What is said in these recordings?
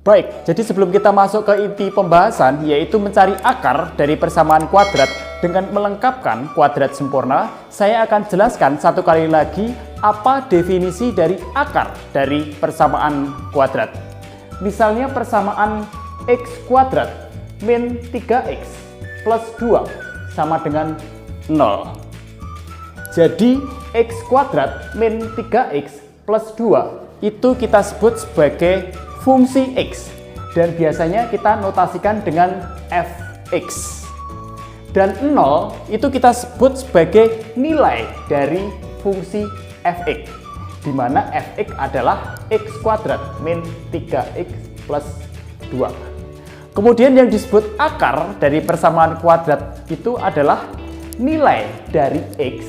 Baik, jadi sebelum kita masuk ke inti pembahasan, yaitu mencari akar dari persamaan kuadrat dengan melengkapkan kuadrat sempurna, saya akan jelaskan satu kali lagi apa definisi dari akar dari persamaan kuadrat. Misalnya persamaan x kuadrat min 3x plus 2 sama dengan 0. Jadi x kuadrat min 3x plus 2 itu kita sebut sebagai fungsi x, dan biasanya kita notasikan dengan fx. Dan 0 itu kita sebut sebagai nilai dari fungsi fx, di mana fx adalah x kuadrat min 3x plus 2. Kemudian yang disebut akar dari persamaan kuadrat itu adalah nilai dari x.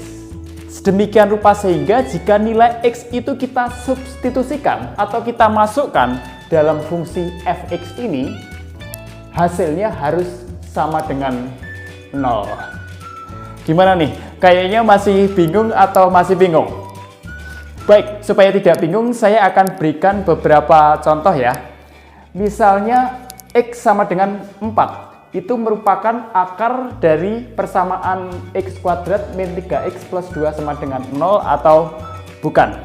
Sedemikian rupa sehingga jika nilai x itu kita substitusikan atau kita masukkan dalam fungsi fx ini, hasilnya harus sama dengan 0. Gimana nih? Kayaknya masih bingung atau masih bingung? Baik, supaya tidak bingung, saya akan berikan beberapa contoh ya. Misalnya x sama dengan 4, itu merupakan akar dari persamaan x kuadrat min 3x plus 2 sama dengan 0 atau bukan.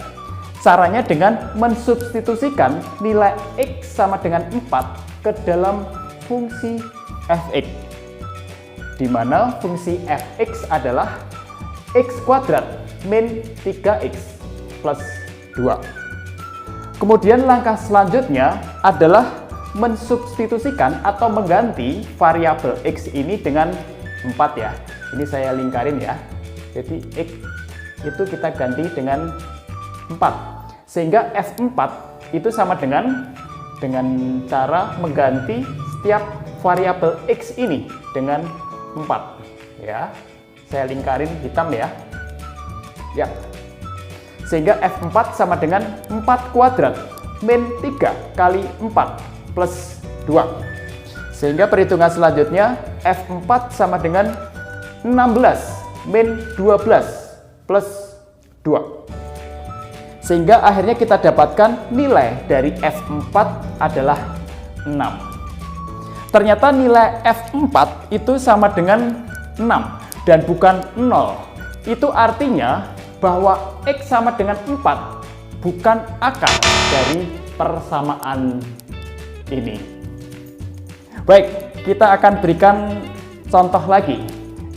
Caranya dengan mensubstitusikan nilai x sama dengan 4 ke dalam fungsi fx, di mana fungsi fx adalah x kuadrat min 3x plus 2. Kemudian langkah selanjutnya adalah mensubstitusikan atau mengganti variabel x ini dengan 4 ya. Ini saya lingkarin ya. Jadi x itu kita ganti dengan 4, sehingga f4 itu sama dengan cara mengganti setiap variabel x ini dengan 4 ya. Saya lingkarin hitam ya. Ya. Sehingga f4 sama dengan 4 kuadrat min 3 kali 4 plus 2. Sehingga perhitungan selanjutnya f4 sama dengan 16 min 12 plus 2. Sehingga akhirnya kita dapatkan nilai dari f4 adalah 6. Ternyata nilai f4 itu sama dengan 6 dan bukan 0. Itu artinya bahwa x sama dengan 4 bukan akar dari persamaan ini. Baik, kita akan berikan contoh lagi.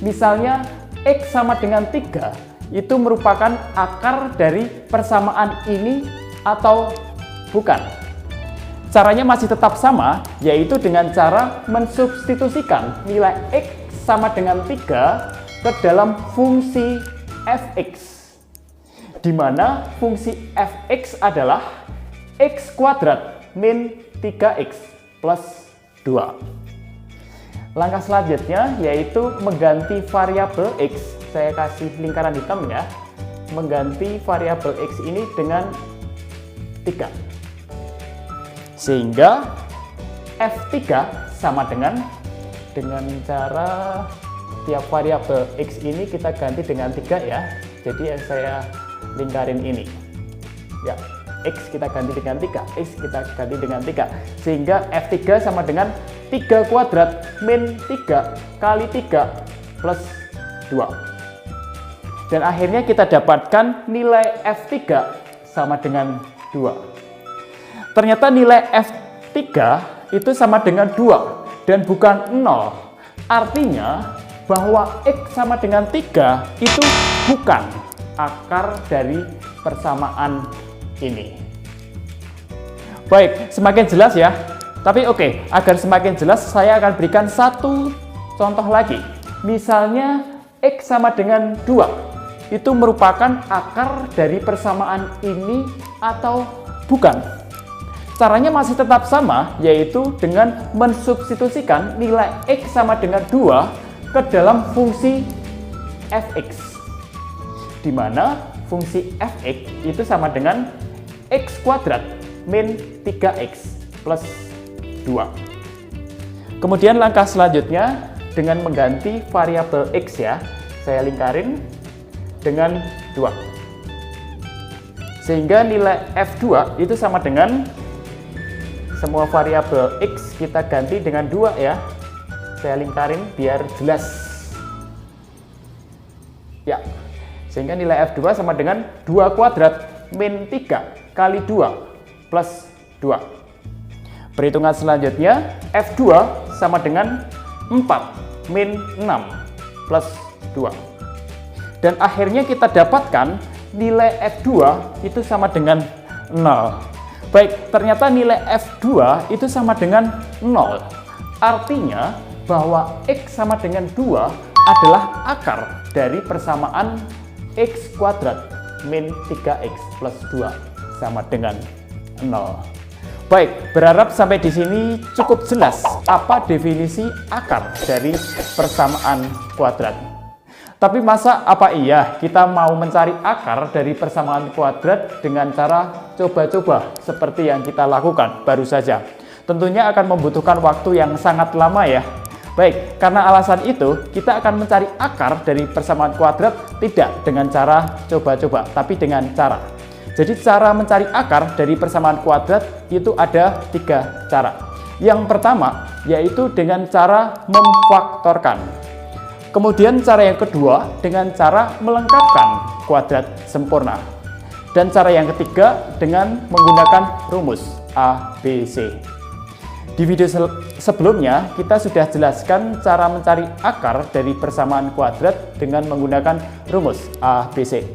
Misalnya x sama dengan 3 itu merupakan akar dari persamaan ini atau bukan. Caranya masih tetap sama, yaitu dengan cara mensubstitusikan nilai x sama dengan 3 ke dalam fungsi fx, di mana fungsi fx adalah x kuadrat min 3x plus 2. Langkah selanjutnya yaitu mengganti variabel x. Saya kasih lingkaran hitam ya. Mengganti variabel x ini dengan 3. Sehingga f3 sama dengan cara tiap variabel x ini kita ganti dengan 3 ya. Jadi saya lingkarin ini. Ya, x kita ganti dengan 3, x kita ganti dengan 3. Sehingga f3 sama dengan 3 kuadrat min 3 kali 3 plus 2. Dan akhirnya kita dapatkan nilai f3 sama dengan 2. Ternyata nilai f3 itu sama dengan 2 dan bukan 0. Artinya bahwa x sama dengan 3 itu bukan akar dari persamaan ini. Baik, semakin jelas ya. Tapi oke, agar semakin jelas saya akan berikan satu contoh lagi. Misalnya x sama dengan 2 itu merupakan akar dari persamaan ini atau bukan. Caranya masih tetap sama, yaitu dengan mensubstitusikan nilai x sama dengan 2 ke dalam fungsi fx, di mana fungsi fx itu sama dengan x kuadrat min 3x plus 2. Kemudian langkah selanjutnya dengan mengganti variabel x ya, saya lingkarin dengan 2. Sehingga nilai f2 itu sama dengan semua variabel X kita ganti dengan 2 ya. Saya lingkarin biar jelas. Ya, sehingga nilai F2 sama dengan 2 kuadrat min 3 kali 2 plus 2. Perhitungan selanjutnya, F2 sama dengan 4 min 6 plus 2. Dan akhirnya kita dapatkan nilai F2 itu sama dengan 0. Baik, ternyata nilai F2 itu sama dengan 0. Artinya bahwa X sama dengan 2 adalah akar dari persamaan X kuadrat min 3X plus 2 sama dengan 0. Baik, berharap sampai di sini cukup jelas apa definisi akar dari persamaan kuadrat. Tapi masa apa iya kita mau mencari akar dari persamaan kuadrat dengan cara coba-coba seperti yang kita lakukan baru saja? Tentunya akan membutuhkan waktu yang sangat lama ya. Baik, karena alasan itu kita akan mencari akar dari persamaan kuadrat tidak dengan cara coba-coba, tapi dengan cara. Jadi cara mencari akar dari persamaan kuadrat itu ada 3 cara. Yang pertama yaitu dengan cara memfaktorkan. Kemudian cara yang kedua dengan cara melengkapkan kuadrat sempurna. Dan cara yang ketiga dengan menggunakan rumus A, B, C. Di video sebelumnya kita sudah jelaskan cara mencari akar dari persamaan kuadrat dengan menggunakan rumus A, B, C.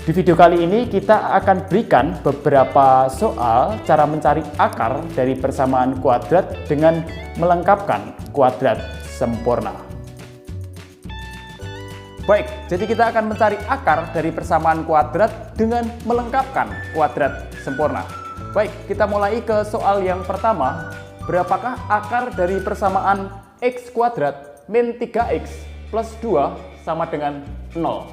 Di video kali ini kita akan berikan beberapa soal cara mencari akar dari persamaan kuadrat dengan melengkapkan kuadrat sempurna. Baik, jadi kita akan mencari akar dari persamaan kuadrat dengan melengkapkan kuadrat sempurna. Baik, kita mulai ke soal yang pertama. Berapakah akar dari persamaan X kuadrat min 3X plus 2 sama dengan 0?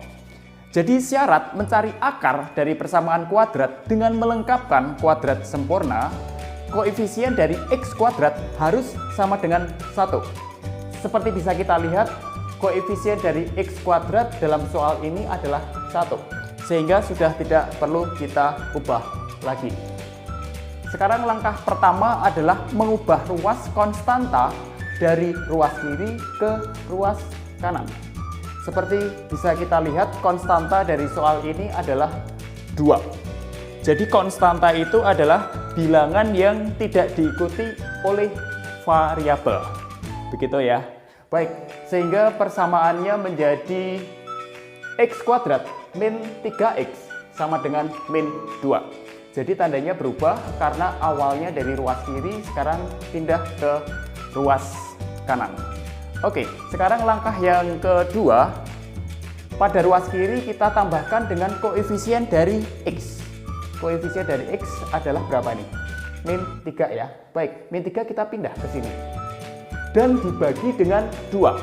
Jadi syarat mencari akar dari persamaan kuadrat dengan melengkapkan kuadrat sempurna, koefisien dari X kuadrat harus sama dengan 1. Seperti bisa kita lihat, koefisien dari X kuadrat dalam soal ini adalah 1, sehingga sudah tidak perlu kita ubah lagi. Sekarang langkah pertama adalah mengubah ruas konstanta dari ruas kiri ke ruas kanan. Seperti bisa kita lihat, konstanta dari soal ini adalah 2. Jadi konstanta itu adalah bilangan yang tidak diikuti oleh variabel. Begitu ya. Baik, sehingga persamaannya menjadi X kuadrat min 3X sama dengan min 2. Jadi tandanya berubah karena awalnya dari ruas kiri sekarang pindah ke ruas kanan. Oke, sekarang langkah yang kedua. Pada ruas kiri kita tambahkan dengan koefisien dari X. Koefisien dari X adalah berapa nih? Min 3 ya. Baik, min 3 kita pindah ke sini. Dan dibagi dengan 2.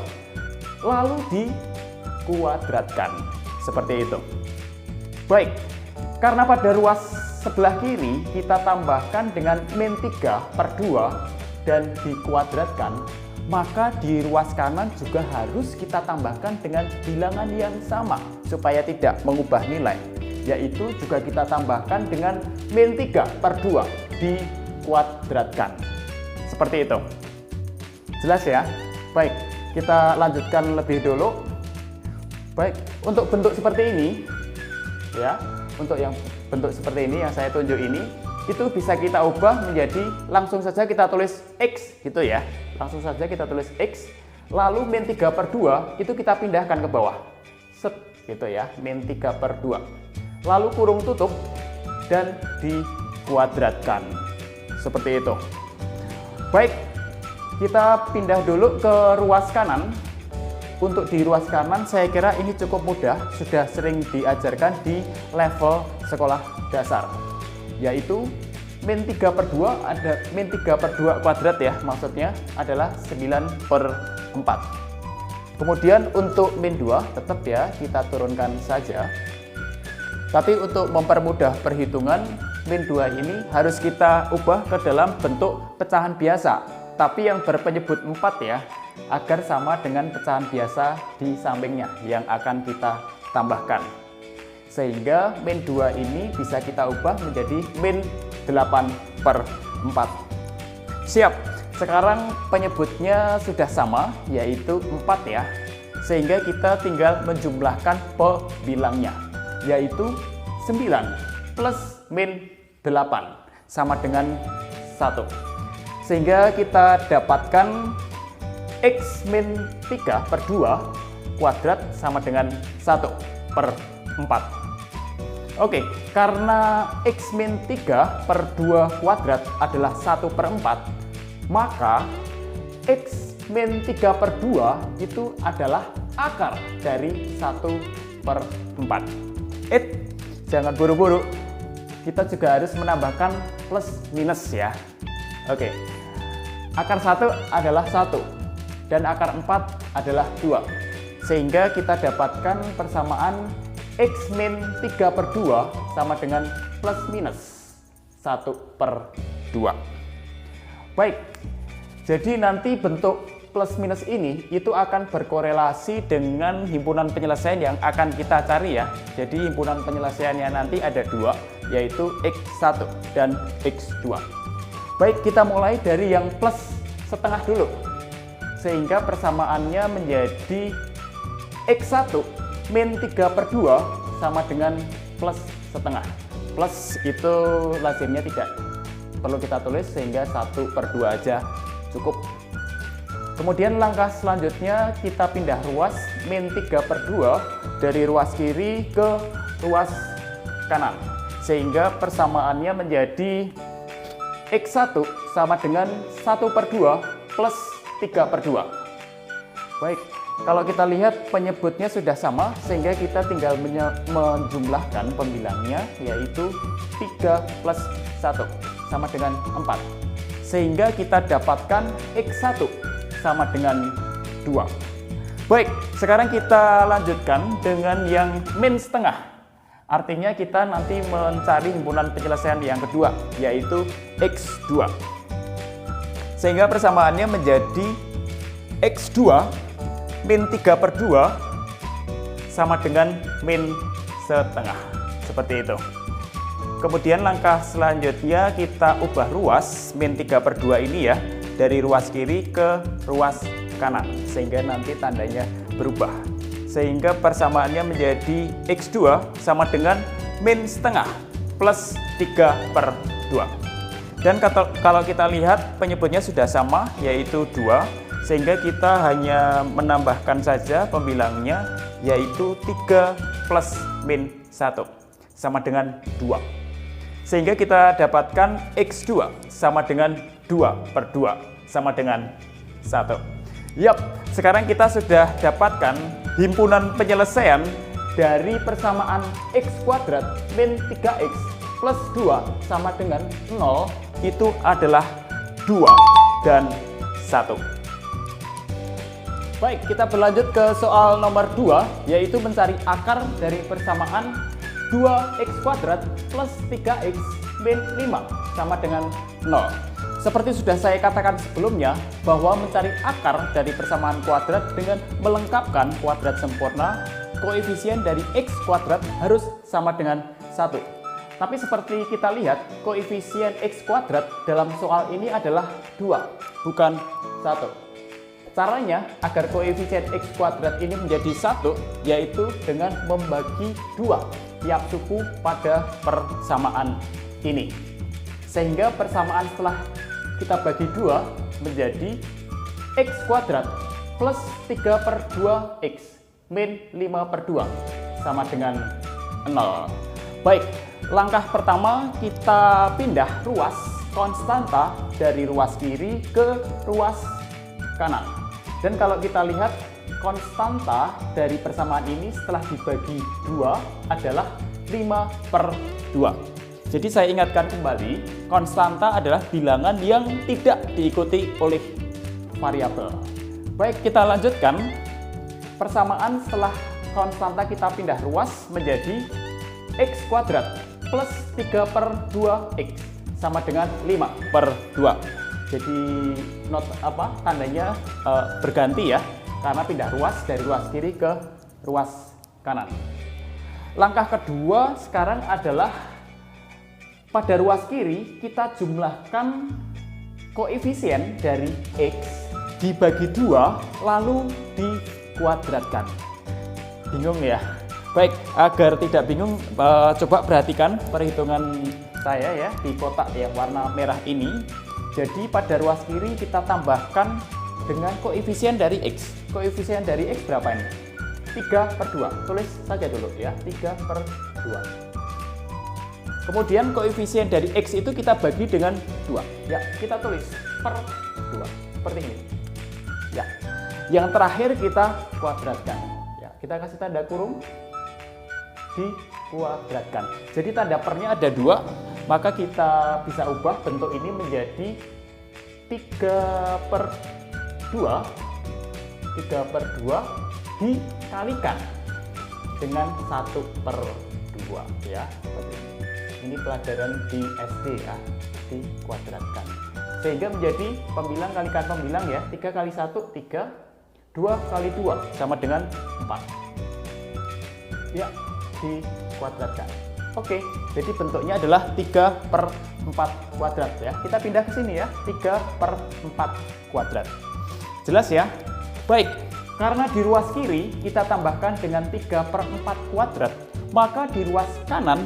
Lalu dikuadratkan. Seperti itu. Baik, karena pada ruas sebelah kiri kita tambahkan dengan min 3/2 dan dikuadratkan, maka di ruas kanan juga harus kita tambahkan dengan bilangan yang sama supaya tidak mengubah nilai, yaitu juga kita tambahkan dengan min 3/2 dikuadratkan. Seperti itu. Jelas ya? Baik, kita lanjutkan lebih dulu. Baik, untuk bentuk seperti ini ya, untuk yang bentuk seperti ini yang saya tunjuk ini, itu bisa kita ubah menjadi langsung saja kita tulis X gitu ya. Langsung saja kita tulis X, lalu min 3/2 itu kita pindahkan ke bawah. Set gitu ya, min 3/2. Lalu kurung tutup dan dikuadratkan. Seperti itu. Baik, kita pindah dulu ke ruas kanan. Untuk di ruas kanan saya kira ini cukup mudah, sudah sering diajarkan di level sekolah dasar, yaitu min 3/2 ada min 3/2 kuadrat ya, maksudnya adalah 9/4. Kemudian untuk min 2 tetap ya kita turunkan saja. Tapi untuk mempermudah perhitungan, min 2 ini harus kita ubah ke dalam bentuk pecahan biasa, tapi yang berpenyebut 4 ya, agar sama dengan pecahan biasa di sampingnya yang akan kita tambahkan. Sehingga min 2 ini bisa kita ubah menjadi min 8/4. Siap. Sekarang penyebutnya sudah sama, yaitu 4 ya. Sehingga kita tinggal menjumlahkan pembilangnya, yaitu 9 plus min 8 sama dengan 1. Sehingga kita dapatkan X min 3 per 2 kuadrat sama dengan 1 per 4. Oke, karena X min 3 per 2 kuadrat adalah 1 per 4, maka X min 3 per 2 itu adalah akar dari 1 per 4. Jangan buru-buru, kita juga harus menambahkan plus minus ya. Oke, akar 1 adalah 1 dan akar 4 adalah 2. Sehingga kita dapatkan persamaan X min 3 per 2 sama dengan plus minus 1 per 2. Baik, jadi nanti bentuk plus minus ini itu akan berkorelasi dengan himpunan penyelesaian yang akan kita cari ya. Jadi himpunan penyelesaiannya nanti ada 2, yaitu X1 dan X2. Baik, kita mulai dari yang plus setengah dulu. Sehingga persamaannya menjadi X1 min 3 per 2 sama dengan plus setengah. Plus itu lazimnya tidak perlu kita tulis, sehingga 1 per 2 aja cukup. Kemudian langkah selanjutnya kita pindah ruas min 3 per 2 dari ruas kiri ke ruas kanan. Sehingga persamaannya menjadi X1 sama dengan 1 per 2 plus 3 per 2. Baik, kalau kita lihat penyebutnya sudah sama, sehingga kita tinggal menjumlahkan pembilangnya, yaitu 3 plus 1 sama dengan 4. Sehingga kita dapatkan X1 sama dengan 2. Baik, sekarang kita lanjutkan dengan yang min setengah. Artinya kita nanti mencari himpunan penyelesaian yang kedua, yaitu X2. Sehingga persamaannya menjadi X2 min 3 per 2 sama dengan min setengah. Seperti itu. Kemudian langkah selanjutnya kita ubah ruas min 3 per 2 ini ya, dari ruas kiri ke ruas kanan, sehingga nanti tandanya berubah. Sehingga persamaannya menjadi X2 sama dengan min setengah plus 3 per 2. Dan kalau kita lihat penyebutnya sudah sama, yaitu 2, sehingga kita hanya menambahkan saja pembilangnya, yaitu 3 plus min 1 sama dengan 2. Sehingga kita dapatkan X2 sama dengan 2 per 2 sama dengan 1. Yap, sekarang kita sudah dapatkan himpunan penyelesaian dari persamaan X kuadrat min 3X plus 2 sama dengan 0 itu adalah 2 dan 1. Baik, kita berlanjut ke soal nomor 2, yaitu mencari akar dari persamaan 2x kuadrat plus 3x min 5 sama dengan 0. Seperti sudah saya katakan sebelumnya, bahwa mencari akar dari persamaan kuadrat dengan melengkapkan kuadrat sempurna, koefisien dari x kuadrat harus sama dengan 1. Tapi seperti kita lihat, koefisien x kuadrat dalam soal ini adalah 2, bukan 1. Caranya agar koefisien x kuadrat ini menjadi 1, yaitu dengan membagi 2 tiap suku pada persamaan ini. Sehingga persamaan setelah kita bagi 2 menjadi x kuadrat plus 3 per 2x min 5 per 2 sama dengan 0. Baik, langkah pertama kita pindah ruas konstanta dari ruas kiri ke ruas kanan. Dan kalau kita lihat konstanta dari persamaan ini setelah dibagi 2 adalah 5 per 2. Jadi saya ingatkan kembali, konstanta adalah bilangan yang tidak diikuti oleh variabel. Baik, kita lanjutkan. Persamaan setelah konstanta kita pindah ruas menjadi x kuadrat plus 3 per 2x sama dengan 5 per 2. Jadi tandanya berganti ya, karena pindah ruas dari ruas kiri ke ruas kanan. Langkah kedua sekarang adalah pada ruas kiri kita jumlahkan koefisien dari X dibagi 2 lalu dikuadratkan. Bingung ya? Baik, agar tidak bingung, coba perhatikan perhitungan saya ya di kotak yang warna merah ini. Jadi pada ruas kiri kita tambahkan dengan koefisien dari X. Koefisien dari X berapa ini? 3/2. Tulis saja dulu ya, 3/2. Kemudian koefisien dari X itu kita bagi dengan 2. Ya, kita tulis per 2. Seperti ini. Ya. Yang terakhir kita kuadratkan. Ya, kita kasih tanda kurung, dikuadratkan. Jadi tanda pernya ada 2, maka kita bisa ubah bentuk ini menjadi 3/2. 3/2 dikalikan dengan 1/2 ya. Ini pelajaran di SD ya, dikuadratkan. Sehingga menjadi pembilang kalikan pembilang ya, 3 kali 1 3, 2 kali 2 sama dengan 4. Ya, dikuadratkan. Oke, jadi bentuknya adalah 3/4 kuadrat ya. Kita pindah ke sini ya, 3/4 kuadrat. Jelas ya? Baik, karena di ruas kiri kita tambahkan dengan 3/4 kuadrat, maka di ruas kanan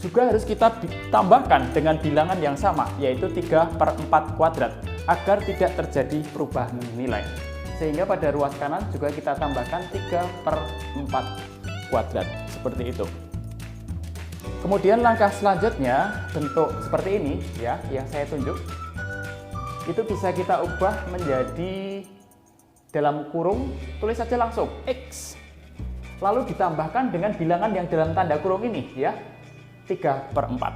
juga harus kita tambahkan dengan bilangan yang sama, yaitu 3/4 kuadrat, agar tidak terjadi perubahan nilai. Sehingga pada ruas kanan juga kita tambahkan 3/4 kuadrat, seperti itu. Kemudian langkah selanjutnya, bentuk seperti ini ya, yang saya tunjuk, itu bisa kita ubah menjadi dalam kurung, tulis saja langsung X, lalu ditambahkan dengan bilangan yang dalam tanda kurung ini ya, 3/4,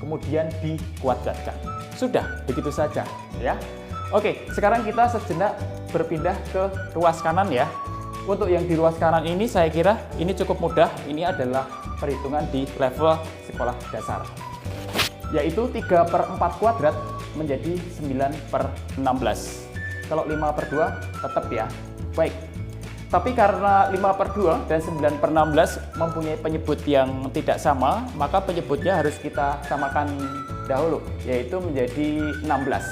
kemudian dikuadratkan. Sudah, begitu saja ya. Oke, sekarang kita sejenak berpindah ke ruas kanan ya. Untuk yang di ruas kanan ini saya kira ini cukup mudah. Ini adalah perhitungan di level sekolah dasar, yaitu 3/4 kuadrat menjadi 9/16. Kalau 5/2 tetap ya. Baik, tapi karena 5/2 dan 9/16 mempunyai penyebut yang tidak sama, maka penyebutnya harus kita samakan dahulu, yaitu menjadi 16.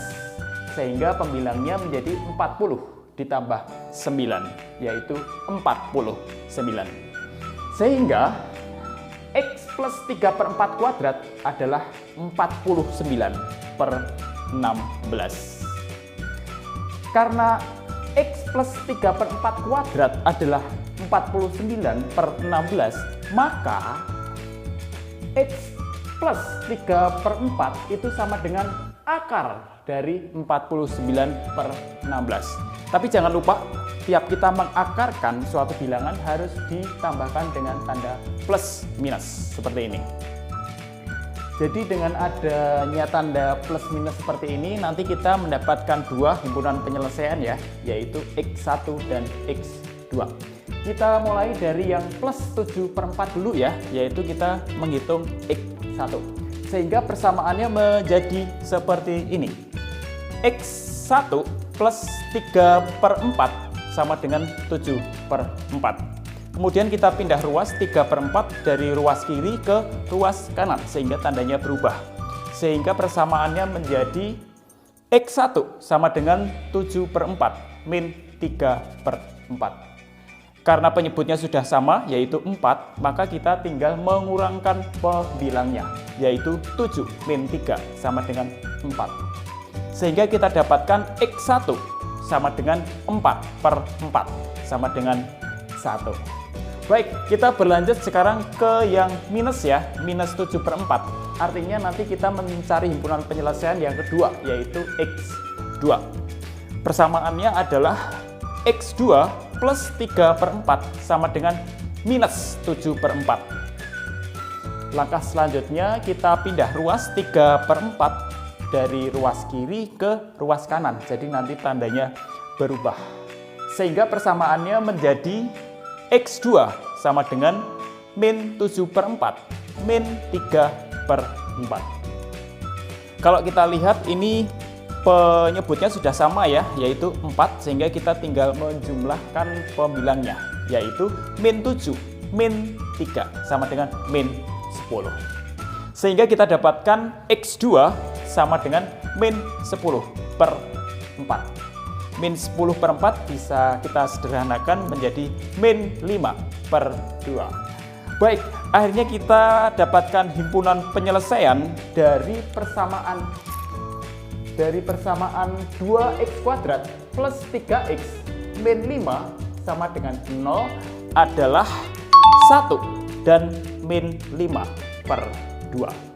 Sehingga pembilangnya menjadi 40 ditambah 9, yaitu 49. Sehingga X plus 3/4 kuadrat adalah 49/16. Karena X plus 3/4 kuadrat adalah 49/16, maka X plus 3/4 itu sama dengan akar dari 49/16. Tapi jangan lupa, tiap kita mengakarkan suatu bilangan harus ditambahkan dengan tanda plus minus, seperti ini. Jadi dengan adanya tanda plus minus seperti ini, nanti kita mendapatkan dua himpunan penyelesaian ya, yaitu X1 dan X2. Kita mulai dari yang plus 7/4 dulu ya, yaitu kita menghitung X1. Sehingga persamaannya menjadi seperti ini. X1 plus 3/4 sama dengan 7/4. Kemudian kita pindah ruas 3/4 dari ruas kiri ke ruas kanan sehingga tandanya berubah. Sehingga persamaannya menjadi X1 sama dengan 7/4 min 3/4. Karena penyebutnya sudah sama yaitu 4, maka kita tinggal mengurangkan pembilangnya yaitu 7 min 3 sama dengan 4. Sehingga kita dapatkan X1 sama dengan 4/4 sama dengan 1. Baik, kita berlanjut sekarang ke yang minus ya, minus 7/4. Artinya nanti kita mencari himpunan penyelesaian yang kedua, yaitu X2. Persamaannya adalah X2 plus 3/4 sama dengan minus 7/4. Langkah selanjutnya kita pindah ruas 3/4 dari ruas kiri ke ruas kanan. Jadi nanti tandanya berubah. Sehingga persamaannya menjadi X2 sama dengan min 7/4 min 3/4. Kalau kita lihat ini penyebutnya sudah sama ya, yaitu 4, sehingga kita tinggal menjumlahkan pembilangnya, yaitu min 7 min 3 sama dengan min 10. Sehingga kita dapatkan X2 sama dengan min 10 per 4. Min 10 per 4 bisa kita sederhanakan menjadi min 5 per 2. Baik, akhirnya kita dapatkan himpunan penyelesaian dari persamaan 2x kuadrat plus 3x min 5 sama dengan 0 adalah 1 dan min 5 per 2.